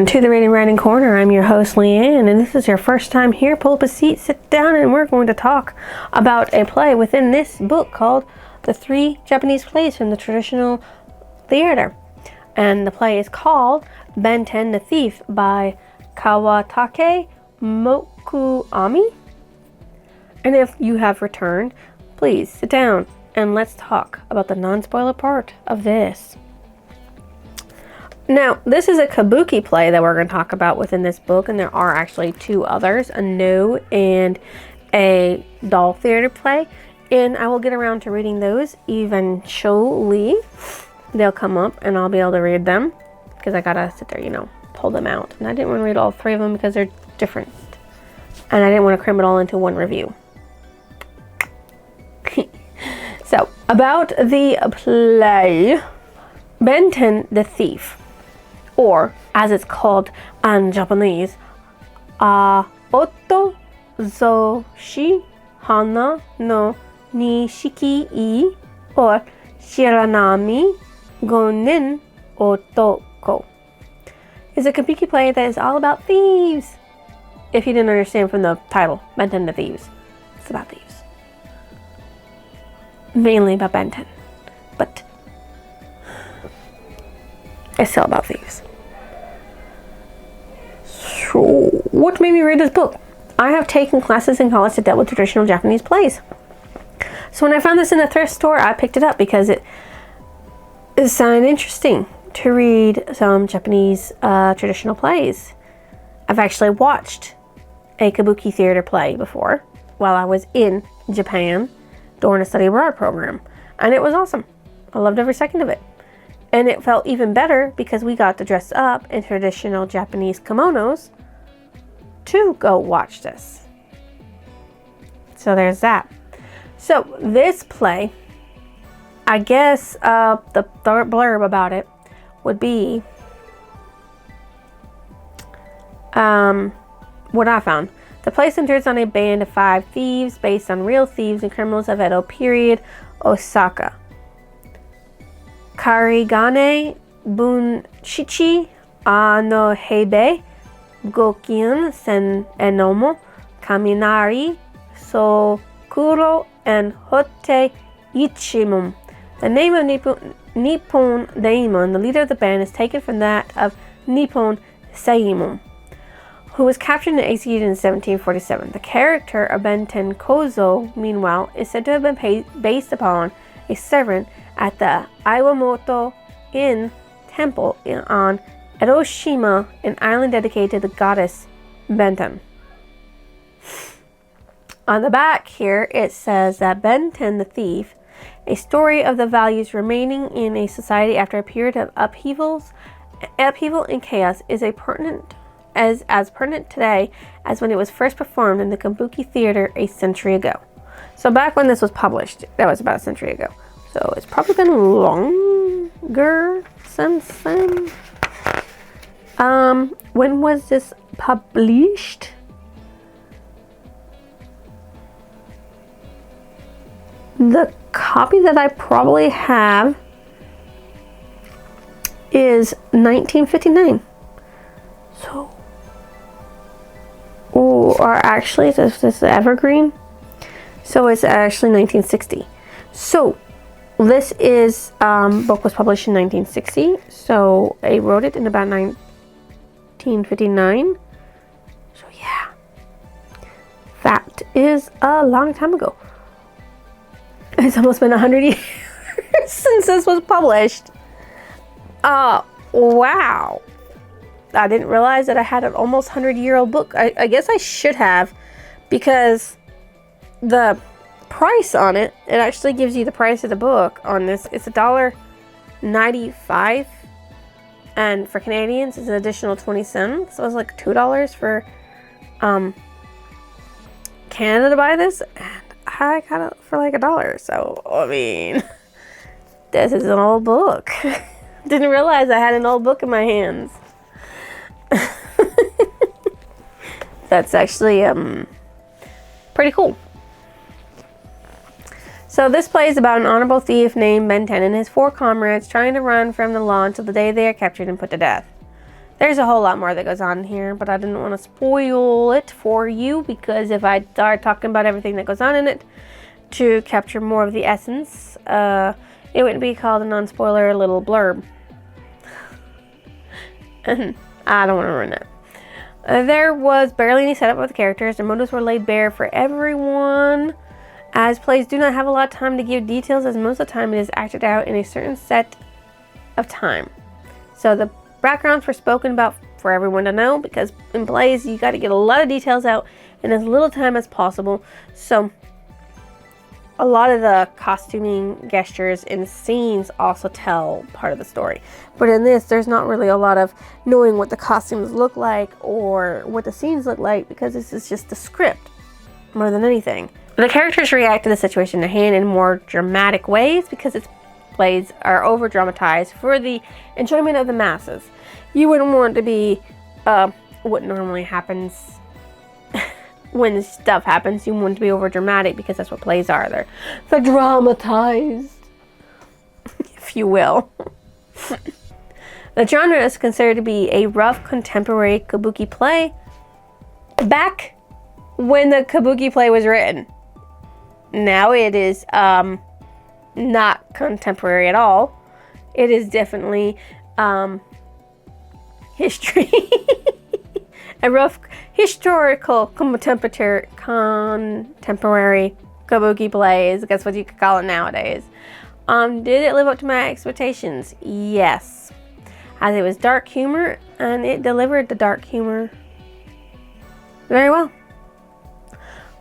everyone to the Reading Writing Corner. I'm your host Leanne, and this is your first time here. Pull up a seat, sit down, and we're going to talk about a play within this book called The Three Japanese Plays from the Traditional Theater. And the play is called Benten the Thief by Kawatake Mokuami. And if you have returned, please sit down and let's talk about the non-spoiler part of this. Now, this is a kabuki play that we're going to talk about within this book, and there are actually two others, a no and a doll theater play, and I will get around to reading those eventually. They'll come up and I'll be able to read them because I gotta sit there, pull them out. And I didn't want to read all three of them because they're different, and I didn't want to cram it all into one review. So, about the play, Benten the Thief, or as it's called in Japanese, Oto Zoshi Hana no Nishiki-e, or Shiranami Gonin Otoko, is a kabuki play that is all about thieves. If you didn't understand from the title, Benten the Thieves, it's about thieves. Mainly about Benten, but it's still about thieves. So, what made me read this book? I have taken classes in college that dealt with traditional Japanese plays. So when I found this in a thrift store, I picked it up because it sounded interesting to read some Japanese traditional plays. I've actually watched a kabuki theater play before while I was in Japan during a study abroad program, and it was awesome. I loved every second of it. And it felt even better because we got to dress up in traditional Japanese kimonos to go watch this. So there's that. So this play, I guess the blurb about it would be what I found. The play centers on a band of 5 thieves based on real thieves and criminals of Edo period Osaka. Karigane Bunshichi no Heibe Gokin Sen Enomo Kaminari Sokuro and Hotte Ichimon. The name of Nippon Daimon, the leader of the band, is taken from that of Nippon Seimon, who was captured and executed in 1747. The character of Benten Kozo, meanwhile, is said to have been based upon a servant at the Iwamoto Inn temple on Eroshima, an island dedicated to the goddess Benten. On the back here, it says that Benten the Thief, a story of the values remaining in a society after a period of upheaval and chaos, is as pertinent today as when it was first performed in the kabuki theater a century ago. So back when this was published, that was about a century ago. So it's probably been longer since then. When was this published? The copy that I probably have is 1959. So, or actually, this is evergreen. So it's actually 1960. So this is book was published in 1960. So I wrote it in about 1959. So yeah, that is a long time ago. It's almost been 100 years since this was published. Wow. I didn't realize that I had an almost 100-year-old book. I guess I should have, because the price on it actually gives you the price of the book on this. It's $1.95, and for Canadians it's an additional 20 cents. So it's like $2 for Canada to buy this, and I got it for like $1. So I mean, this is an old book. Didn't realize I had an old book in my hands. That's actually pretty cool. So this play is about an honorable thief named Benten and his 4 comrades trying to run from the law until the day they are captured and put to death. There's a whole lot more that goes on here, but I didn't want to spoil it for you, because if I start talking about everything that goes on in it to capture more of the essence, it wouldn't be called a non-spoiler little blurb. And I don't want to ruin that. There was barely any setup of the characters. Their motives were laid bare for everyone, as plays do not have a lot of time to give details, as most of the time it is acted out in a certain set of time. So the backgrounds were spoken about for everyone to know, because in plays you got to get a lot of details out in as little time as possible. So a lot of the costuming, gestures, and scenes also tell part of the story. But in this, there's not really a lot of knowing what the costumes look like or what the scenes look like, because this is just the script more than anything. The characters react to the situation at hand in more dramatic ways, because its plays are over dramatized for the enjoyment of the masses. You wouldn't want to be what normally happens when stuff happens. You want to be over dramatic, because that's what plays are. They're dramatized, if you will. The genre is considered to be a rough contemporary kabuki play back when the kabuki play was written. Now it is not contemporary at all. It is definitely history. A rough historical contemporary kabuki play is, I guess, what you could call it nowadays. Did it live up to my expectations? Yes. As it was dark humor, and it delivered the dark humor very well.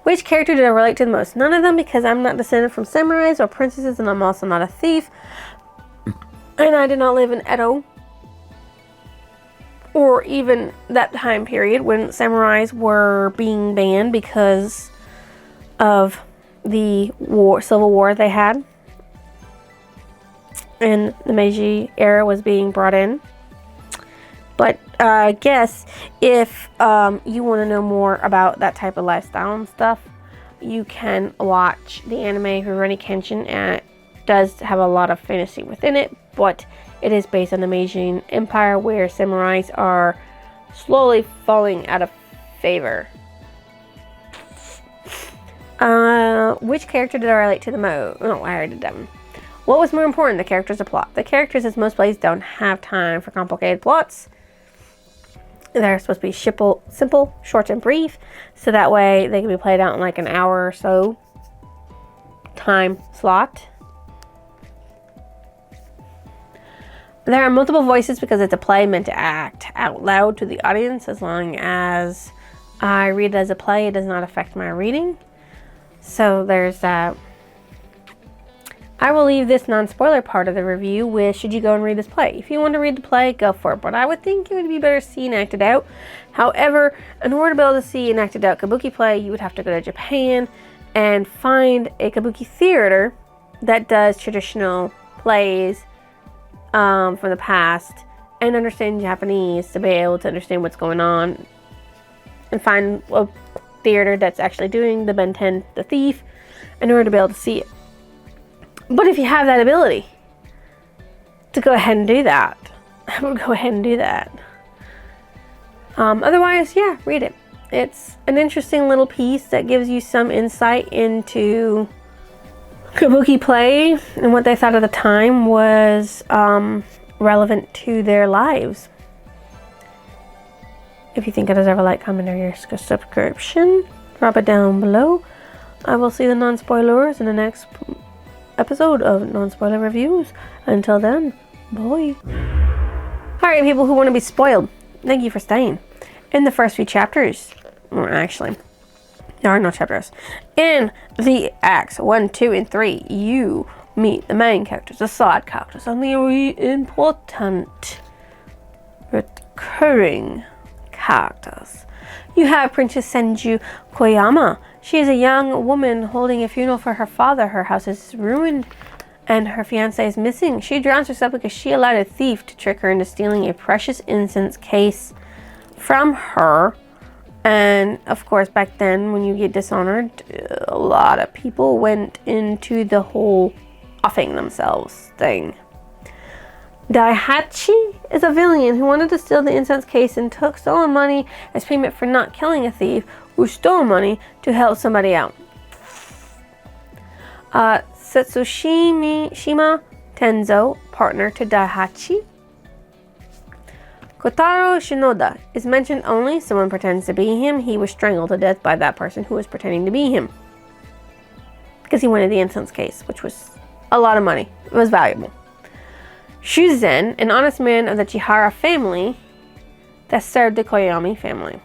Which character did I relate to the most? None of them, because I'm not descended from samurais or princesses, and I'm also not a thief. And I did not live in Edo, or even that time period when samurais were being banned because of the civil war they had. And the Meiji era was being brought in. But I guess if you want to know more about that type of lifestyle and stuff, you can watch the anime Rurouni Kenshin, and it does have a lot of fantasy within it, but it is based on the Meiji Empire, where samurais are slowly falling out of favor. Which character did I relate to the most? Oh, I already did that one. What was more important, the characters or plot? The characters, as most plays don't have time for complicated plots. They're supposed to be simple, short, and brief, so that way they can be played out in like an hour or so time slot. There are multiple voices because it's a play meant to act out loud to the audience. As long as I read it as a play, it does not affect my reading. So there's that. I will leave this non-spoiler part of the review with, should you go and read this play? If you want to read the play, go for it. But I would think it would be better seen acted out. However, in order to be able to see an acted out kabuki play, you would have to go to Japan and find a kabuki theater that does traditional plays from the past and understand Japanese to be able to understand what's going on, and find a theater that's actually doing the Benten the Thief in order to be able to see it. But if you have that ability to go ahead and do that, I would go ahead and do that. Otherwise, yeah, read it. It's an interesting little piece that gives you some insight into kabuki play and what they thought at the time was relevant to their lives. If you think I deserve a like, comment, or your subscription, drop it down below. I will see the non-spoilers in the next episode of non-spoiler reviews. Until then, bye. Alright, people who want to be spoiled, thank you for staying. In the first few chapters, or actually, there are no chapters. In the acts 1, 2, and 3, you meet the main characters, the side characters, and the really important recurring characters. You have Princess Senju Koyama. She is a young woman holding a funeral for her father. Her house is ruined and her fiancé is missing. She drowns herself because she allowed a thief to trick her into stealing a precious incense case from her. And of course, back then, when you get dishonored, a lot of people went into the whole offing themselves thing. Daihachi is a villain who wanted to steal the incense case and took stolen money as payment for not killing a thief who stole money to help somebody out. Setsushima Tenzo, partner to Daihachi. Kotaro Shinoda is mentioned only. Someone pretends to be him. He was strangled to death by that person who was pretending to be him. Because he wanted the incense case, which was a lot of money. It was valuable. Shuzen, an honest man of the Chihara family that served the Koyami family.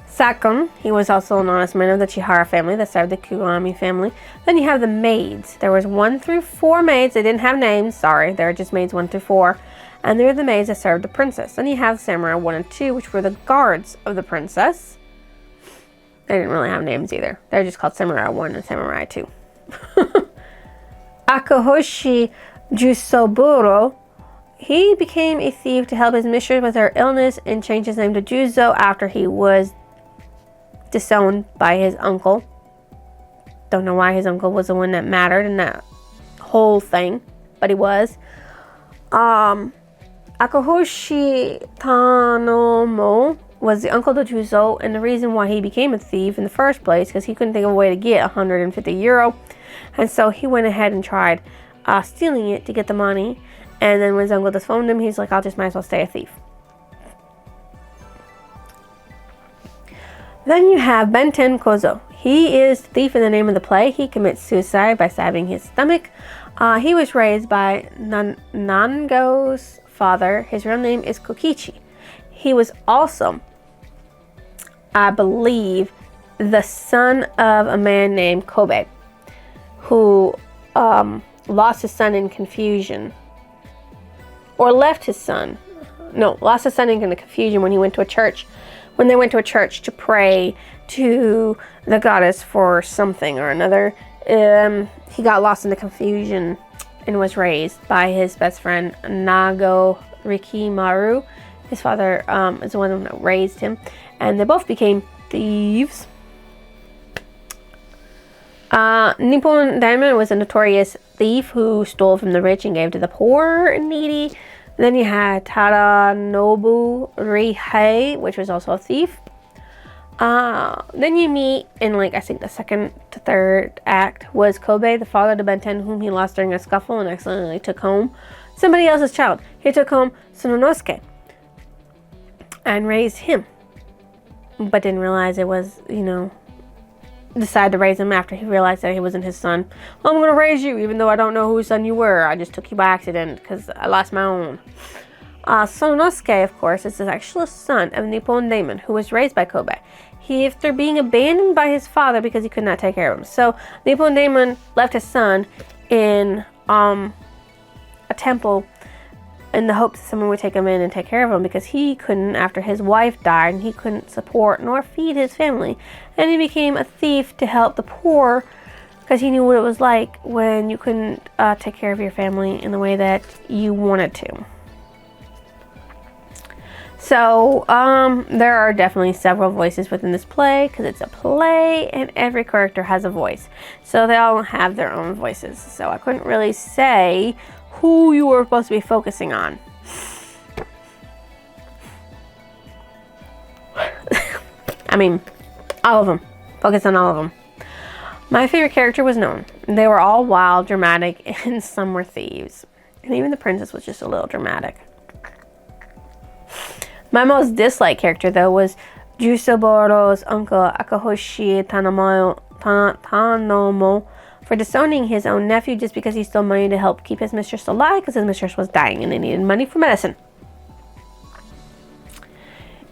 Sakon, he was also an honest man of the Chihara family that served the Koyami family. Then you have the maids. There was 1 through 4 maids. They didn't have names. Sorry, they were just maids 1 through 4. And they're the maids that served the princess. Then you have Samurai 1 and 2, which were the guards of the princess. They didn't really have names either. They're just called Samurai 1 and Samurai 2. Akahoshi Jusoburo, he became a thief to help his mistress with her illness and changed his name to Juzo after he was disowned by his uncle. Don't know why his uncle was the one that mattered in that whole thing, but he was. Akahoshi Tanomo was the uncle to Juzo, and the reason why he became a thief in the first place because he couldn't think of a way to get 150 euro, and so he went ahead and tried stealing it to get the money. And then when his uncle disowned him, he's like, I'll just might as well stay a thief. Then you have Benten Kozo. He is the thief in the name of the play. He commits suicide by stabbing his stomach. He was raised by Nango's father. His real name is Kokichi. He was also, I believe, the son of a man named Kobe, who lost his son in confusion. Or left his son. No, lost his son in the confusion when he went to a church. When they went to a church to pray to the goddess for something or another. He got lost in the confusion and was raised by his best friend Nago Rikimaru. His father is the one that raised him. And they both became thieves. Nippon Diamond was a notorious thief who stole from the rich and gave to the poor and needy. Then you had Tadanobu Rihei, which was also a thief. Then you meet in, like, I think the second to third act was Kobe, the father to Benten, whom he lost during a scuffle and accidentally took home somebody else's child. He took home Tsunosuke and raised him, but didn't realize it was, decided to raise him after he realized that he wasn't his son. I'm going to raise you even though I don't know whose son you were. I just took you by accident because I lost my own. Sonosuke, of course, is the actual son of Nippon Daimon, who was raised by Kobe. He, after being abandoned by his father because he could not take care of him. So Nippon Daimon left his son in a temple in the hopes that someone would take him in and take care of him because he couldn't, after his wife died, and he couldn't support nor feed his family. And he became a thief to help the poor because he knew what it was like when you couldn't take care of your family in the way that you wanted to. So, there are definitely several voices within this play because it's a play and every character has a voice. So they all have their own voices. So I couldn't really say who you were supposed to be focusing on. I mean, all of them. Focus on all of them. My favorite character was known. They were all wild, dramatic, and some were thieves. And even the princess was just a little dramatic. My most disliked character, though, was Jusoboro's uncle, Akahoshi Tanomo, for disowning his own nephew just because he stole money to help keep his mistress alive because his mistress was dying and they needed money for medicine.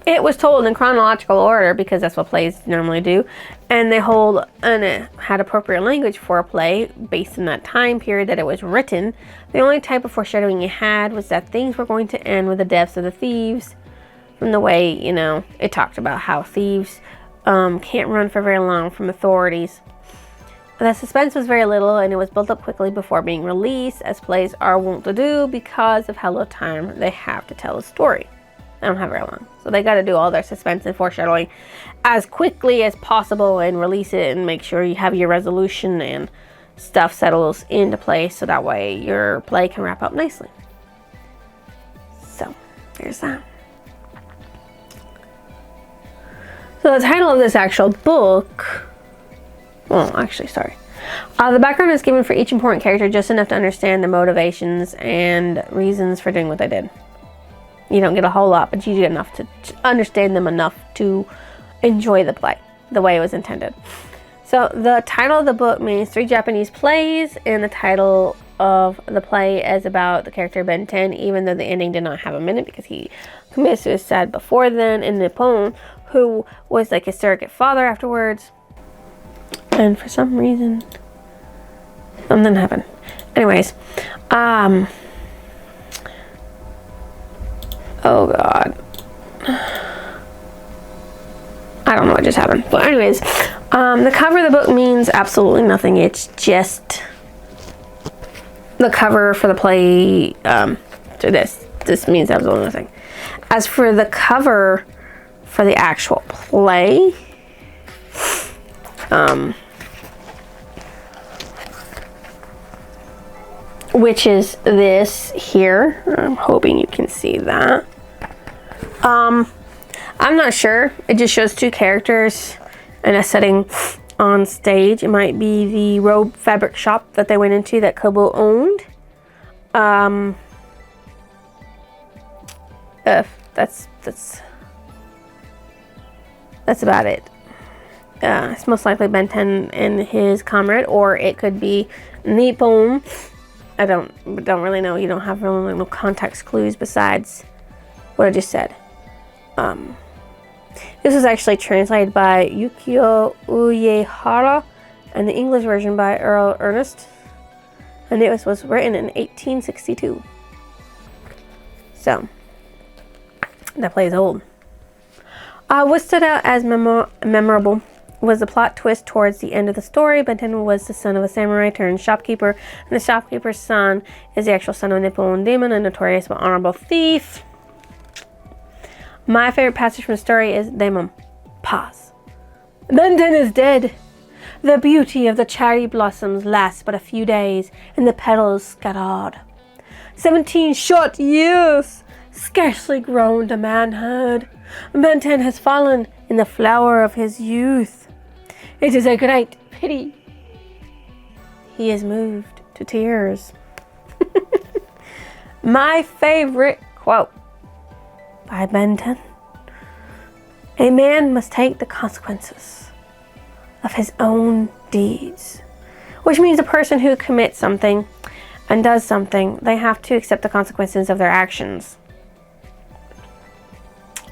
It was told in chronological order because that's what plays normally do, and it had appropriate language for a play based in that time period that it was written. The only type of foreshadowing it had was that things were going to end with the deaths of the thieves, from the way, it talked about how thieves can't run for very long from authorities. The suspense was very little, and it was built up quickly before being released, as plays are wont to do because of how little time they have to tell a story. They don't have very long, so they got to do all their suspense and foreshadowing as quickly as possible and release it and make sure you have your resolution and stuff settles into place so that way your play can wrap up nicely. there's that. So the title of this actual book, well, actually, sorry. The background is given for each important character, just enough to understand the motivations and reasons for doing what they did. You don't get a whole lot, but you get enough to understand them enough to enjoy the play the way it was intended. So the title of the book means 3 Japanese plays, and the title of the play is about the character Benten, even though the ending did not have a minute because he committed suicide before then, in Nippon, who was like his surrogate father afterwards. And for some reason, something happened. Anyways, oh God. I don't know what just happened. But anyways, the cover of the book means absolutely nothing. It's just the cover for the play. So this means absolutely nothing. As for the cover for the actual play, which is this here. I'm hoping you can see that. I'm not sure. It just shows 2 characters in a setting on stage. It might be the robe fabric shop that they went into that Kobo owned. That's about it. It's most likely Benten and his comrade, or it could be Nippon. I don't really know. You don't have really no context clues besides what I just said. This was actually translated by Yukio Uehara, and the English version by Earl Ernest, and it was written in 1862. So that play is old. What stood out as memorable was the plot twist towards the end of the story. Benten was the son of a samurai turned shopkeeper, and the shopkeeper's son is the actual son of a Nippon demon, a notorious but honorable thief. My favorite passage from the story is Daemon. Pause. Benten is dead. The beauty of the cherry blossoms lasts but a few days, and the petals scattered. 17 short years, scarcely grown to manhood. Benten has fallen in the flower of his youth. It is a great pity. He is moved to tears. My favorite quote by Benten. A man must take the consequences of his own deeds. Which means a person who commits something and does something, they have to accept the consequences of their actions.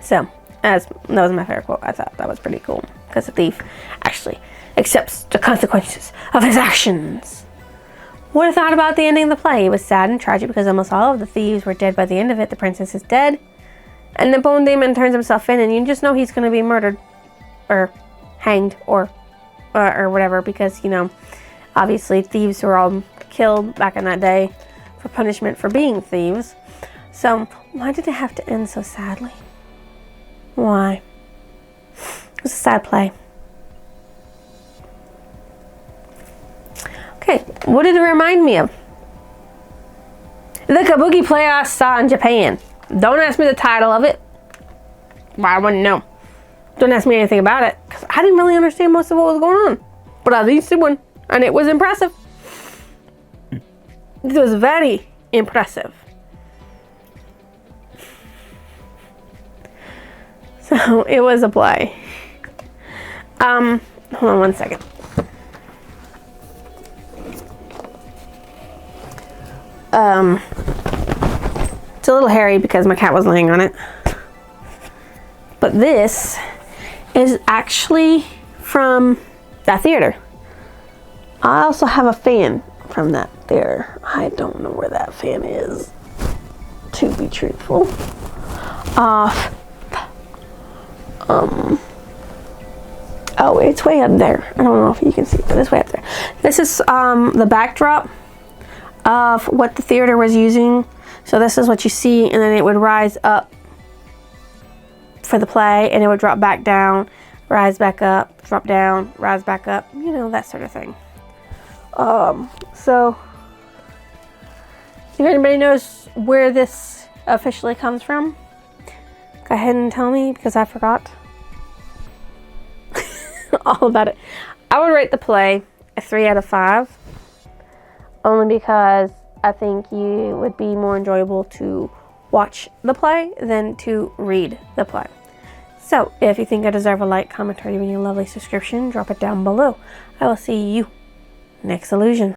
So, that was my favorite quote. I thought that was pretty cool. Because the thief actually accepts the consequences of his actions. What I thought about the ending of the play. It was sad and tragic because almost all of the thieves were dead by the end of it. The princess is dead. And the bone demon turns himself in, and you just know he's going to be murdered. Or hanged. Or whatever. Because, you know, obviously thieves were all killed back in that day for punishment for being thieves. So, why did it have to end so sadly? Why? It was a sad play. Okay, what did it remind me of? The kabuki play I saw in Japan. Don't ask me the title of it. I wouldn't know. Don't ask me anything about it, because I didn't really understand most of what was going on. But I did see one, and it was impressive. It was very impressive. So, it was a play. Hold on one second. It's a little hairy because my cat was laying on it. But this is actually from that theater. I also have a fan from that theater. I don't know where that fan is, to be truthful. Oh, it's way up there. I don't know if you can see it, but it's way up there. This is the backdrop of what the theater was using. So this is what you see, and then it would rise up for the play, and it would drop back down, rise back up, drop down, rise back up, you know, that sort of thing. So if anybody knows where this officially comes from, Go ahead and tell me, because I forgot all about it. I would rate the play a 3 out of 5, only because I think you would be more enjoyable to watch the play than to read the play. So, if you think I deserve a like, comment, or even a lovely subscription, drop it down below. I will see you next illusion.